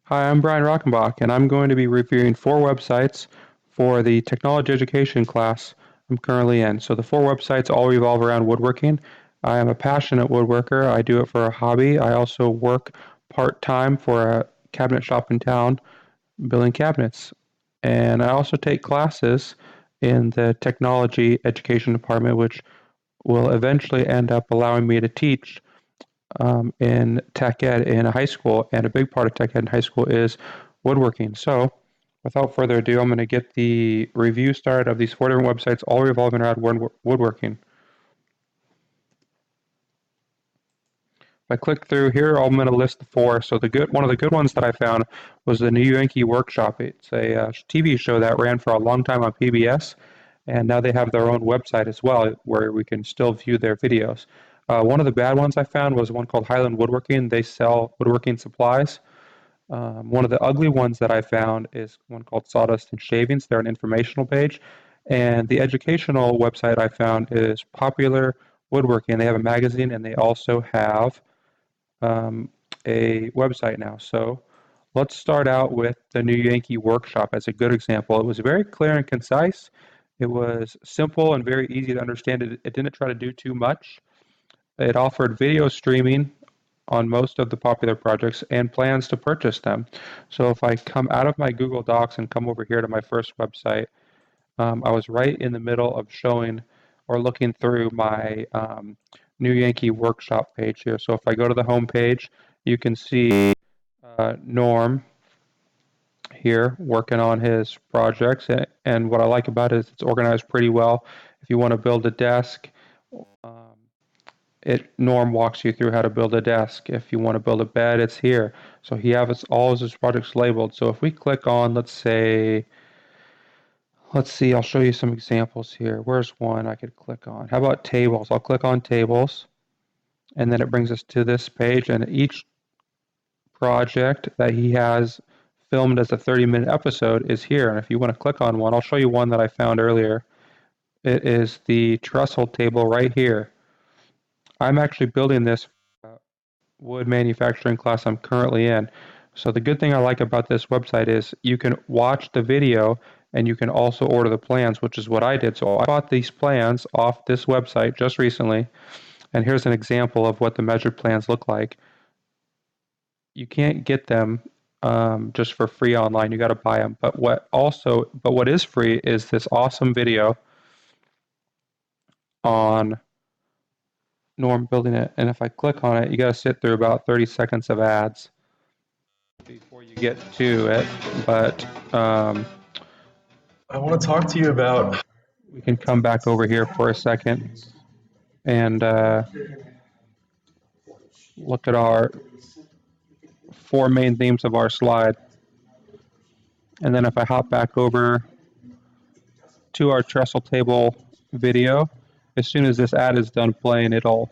Hi, I'm Brian Rockenbach, and I'm going to be reviewing four websites for the technology education class I'm currently in. So the four websites all revolve around woodworking. I am a passionate woodworker. I do it for a hobby. I also work part-time for a cabinet shop in town building cabinets. And I also take classes in the technology education department, which will eventually end up allowing me to teach in tech ed in a high school, and a big part of tech ed in high school is woodworking. So, without further ado, I'm going to get the review started of these four different websites, all revolving around woodworking. If I click through here, I'm going to list the four. So one of the good ones that I found was the New Yankee Workshop. It's a TV show that ran for a long time on PBS, and now they have their own website as well, where we can still view their videos. One of the bad ones I found was one called Highland Woodworking. They sell woodworking supplies. One of the ugly ones that I found is one called Sawdust and Shavings. They're an informational page. And the educational website I found is Popular Woodworking. They have a magazine and they also have um, a website now. So let's start out with the New Yankee Workshop as a good example. It was very clear and concise. It was simple and very easy to understand. It didn't try to do too much. It offered video streaming on most of the popular projects and plans to purchase them. So if I come out of my Google Docs and come over here to my first website, I was right in the middle of showing or looking through my New Yankee Workshop page here. So if I go to the home page, you can see Norm here working on his projects. And what I like about it is it's organized pretty well. If you want to build a desk, um, Norm walks you through how to build a desk. If you want to build a bed, it's here. So he has all of his projects labeled. So if we click on, let's see, I'll show you some examples here. Where's one I could click on? How about tables? I'll click on tables, and then it brings us to this page, and each project that he has filmed as a 30-minute episode is here. And if you want to click on one, I'll show you one that I found earlier. It is the trestle table right here. I'm actually building this wood manufacturing class I'm currently in. So the good thing I like about this website is you can watch the video and you can also order the plans, which is what I did. So I bought these plans off this website just recently, and here's an example of what the measured plans look like. You can't get them just for free online. You got to buy them. But what is free is this awesome video on Norm building it. And if I click on it, you got to sit through about 30 seconds of ads before you get to it, but I want to talk to you about. we can come back over here for a second and look at our four main themes of our slide. And then if I hop back over to our trestle table video, as soon as this ad is done playing, it'll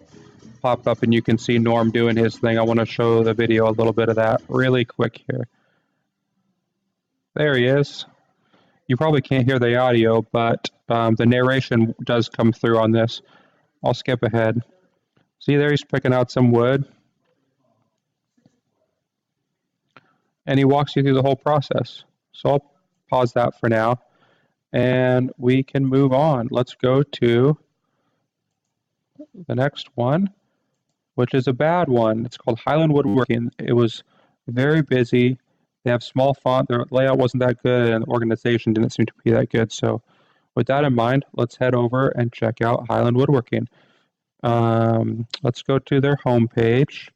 pop up and you can see Norm doing his thing. I want to show the video a little bit of that really quick here. There he is. You probably can't hear the audio, but the narration does come through on this. I'll skip ahead. See there, he's picking out some wood, and he walks you through the whole process. So I'll pause that for now, and we can move on. Let's go to the next one, which is a bad one. It's called Highland Woodworking. It was very busy. They have small font. Their layout wasn't that good, and the organization didn't seem to be that good. So with that in mind, let's head over and check out Highland Woodworking. Let's go to their homepage.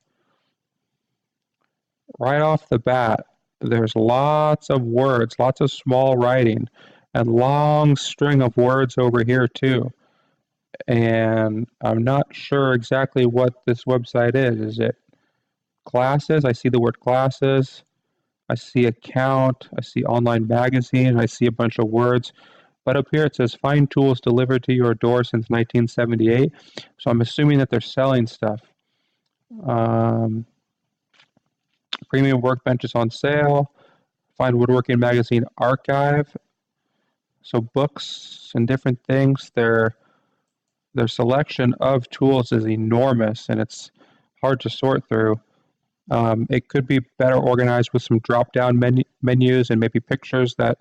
Right off the bat, there's lots of words, lots of small writing, and long string of words over here too. And I'm not sure exactly what this website is. Is it classes? I see the word classes. I see account. I see online magazine. I see a bunch of words. But up here it says find tools delivered to your door since 1978. So I'm assuming that they're selling stuff. Um, Premium workbenches on sale. Find Woodworking Magazine archive. So books and different things. Their selection of tools is enormous, and it's hard to sort through. It could be better organized with some drop-down menus and maybe pictures that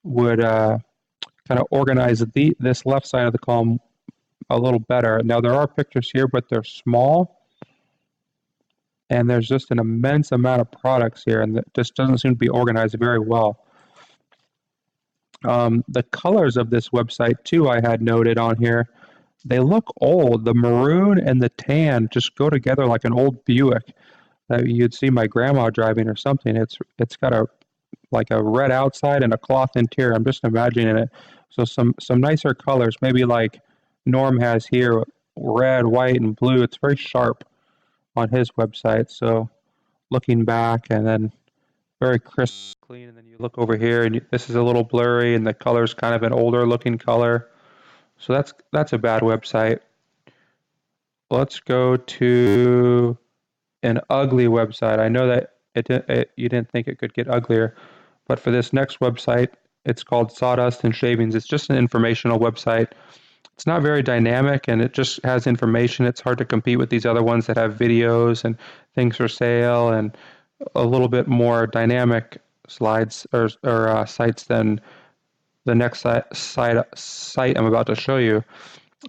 would kind of organize this left side of the column a little better. Now there are pictures here, but they're small, and there's just an immense amount of products here, and it just doesn't seem to be organized very well. The colors of this website too, I had noted on here, they look old. The maroon and the tan just go together like an old Buick that you'd see my grandma driving or something. It's got a like a red outside and a cloth interior. I'm just imagining it. So some nicer colors, maybe like Norm has here, red, white, and blue. It's very sharp on his website. So looking back, and then very crisp, clean, and then you look over here, and this is a little blurry, and the color's kind of an older looking color. So that's a bad website. Let's go to an ugly website. I know that you didn't think it could get uglier, but for this next website, it's called Sawdust and Shavings. It's just an informational website. It's not very dynamic, and it just has information. It's hard to compete with these other ones that have videos and things for sale and a little bit more dynamic slides or sites than the next site I'm about to show you.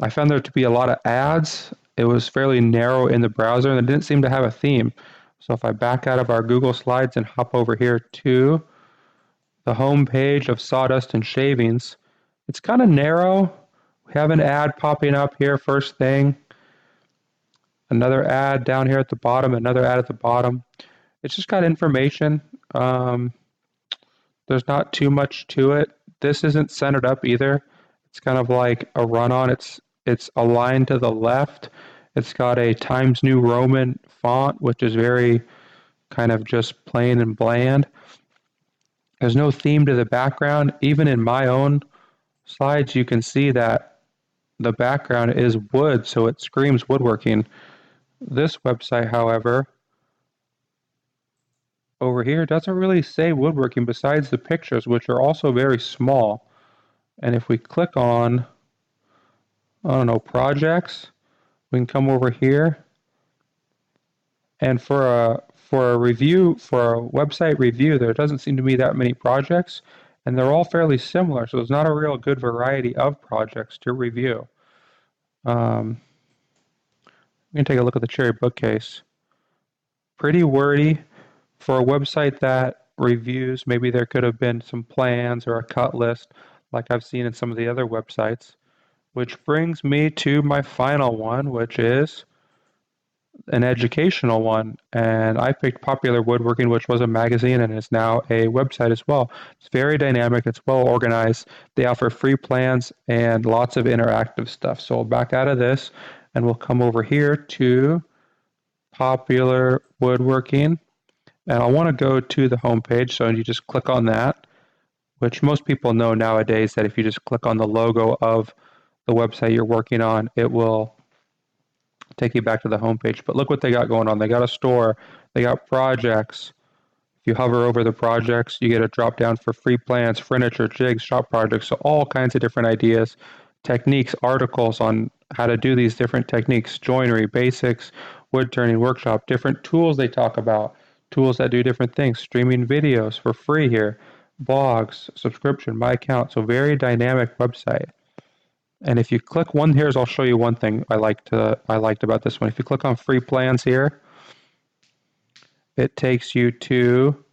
I found there to be a lot of ads. It was fairly narrow in the browser, and it didn't seem to have a theme. So if I back out of our Google Slides and hop over here to the home page of Sawdust and Shavings, it's kind of narrow. We have an ad popping up here first thing. Another ad down here at the bottom, another ad at the bottom. It's just got information. There's not too much to it. This isn't centered up either. It's kind of like a run-on. It's aligned to the left. It's got a Times New Roman font, which is very kind of just plain and bland. There's no theme to the background. Even in my own slides, you can see that the background is wood, so it screams woodworking. This website, however, over here doesn't really say woodworking besides the pictures, which are also very small. And if we click on, I don't know, projects, we can come over here, and for a review, for a website review, there doesn't seem to be that many projects, and they're all fairly similar, so there's not a real good variety of projects to review. We can take a look at the Cherry Bookcase. Pretty wordy for a website that reviews. Maybe there could have been some plans or a cut list like I've seen in some of the other websites. Which brings me to my final one, which is an educational one. And I picked Popular Woodworking, which was a magazine and is now a website as well. It's very dynamic, it's well organized. They offer free plans and lots of interactive stuff. So we'll back out of this and we'll come over here to Popular Woodworking. And I want to go to the homepage, so you just click on that, which most people know nowadays that if you just click on the logo of the website you're working on, it will take you back to the homepage. But look what they got going on. They got a store, they got projects. If you hover over the projects, you get a drop down for free plans, furniture, jigs, shop projects, so all kinds of different ideas, techniques, articles on how to do these different techniques, joinery, basics, wood turning workshop, different tools they talk about, tools that do different things, streaming videos for free here, blogs, subscription, my account. So very dynamic website. And if you click one, I'll show you one thing I liked about this one. If you click on free plans here, it takes you to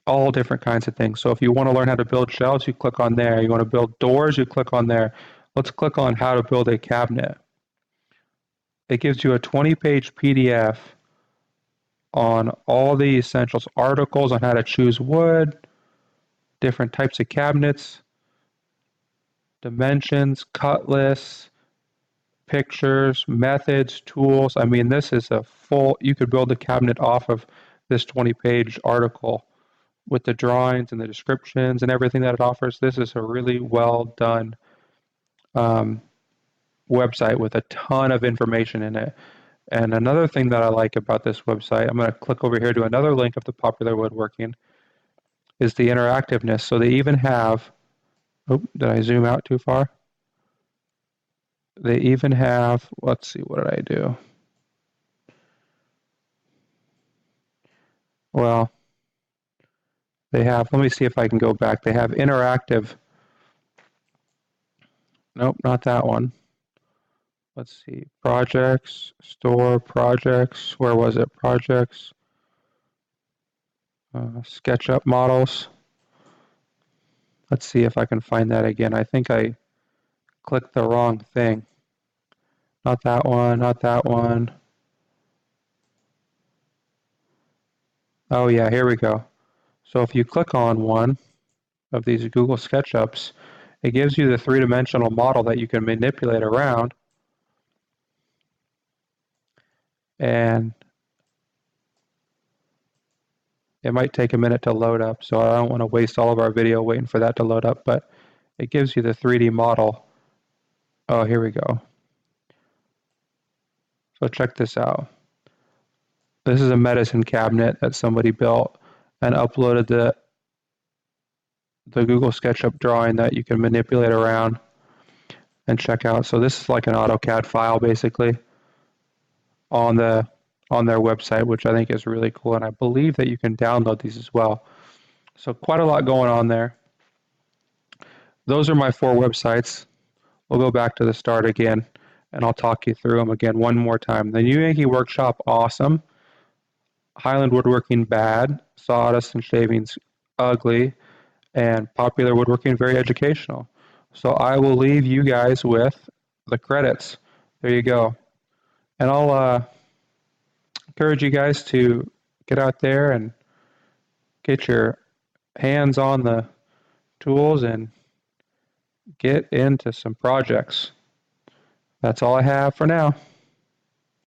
all different kinds of things. So if you want to learn how to build shelves, you click on there. You want to build doors, you click on there. Let's click on how to build a cabinet. It gives you a 20-page PDF on all the essentials, articles on how to choose wood, different types of cabinets, dimensions, cut lists, pictures, methods, tools. I mean, this is a full, you could build a cabinet off of this 20-page article with the drawings and the descriptions and everything that it offers. This is a really well done website with a ton of information in it. And another thing that I like about this website, I'm going to click over here to another link of the Popular Woodworking, is the interactiveness. So they even have, oh, did I zoom out too far? They even have, let's see, what did I do? Well, they have, let me see if I can go back. They have interactive. Nope, not that one. Let's see. Projects, store, projects. Where was it? Projects, SketchUp models. Let's see if I can find that again. I think I clicked the wrong thing. Not that one, not that one. Oh yeah, here we go. So if you click on one of these Google SketchUps, it gives you the three-dimensional model that you can manipulate around. And it might take a minute to load up, so I don't want to waste all of our video waiting for that to load up, but it gives you the 3D model. Oh, here we go. So check this out. This is a medicine cabinet that somebody built and uploaded the Google SketchUp drawing that you can manipulate around and check out. So this is like an AutoCAD file basically on their website, which I think is really cool. And I believe that you can download these as well. So quite a lot going on there. Those are my 4 websites. We'll go back to the start again, and I'll talk you through them again one more time. The New Yankee Workshop, awesome. Highland Woodworking, bad. Sawdust and Shavings, ugly. And Popular Woodworking, very educational. So I will leave you guys with the credits. There you go. And I'll encourage you guys to get out there and get your hands on the tools and get into some projects. That's all I have for now.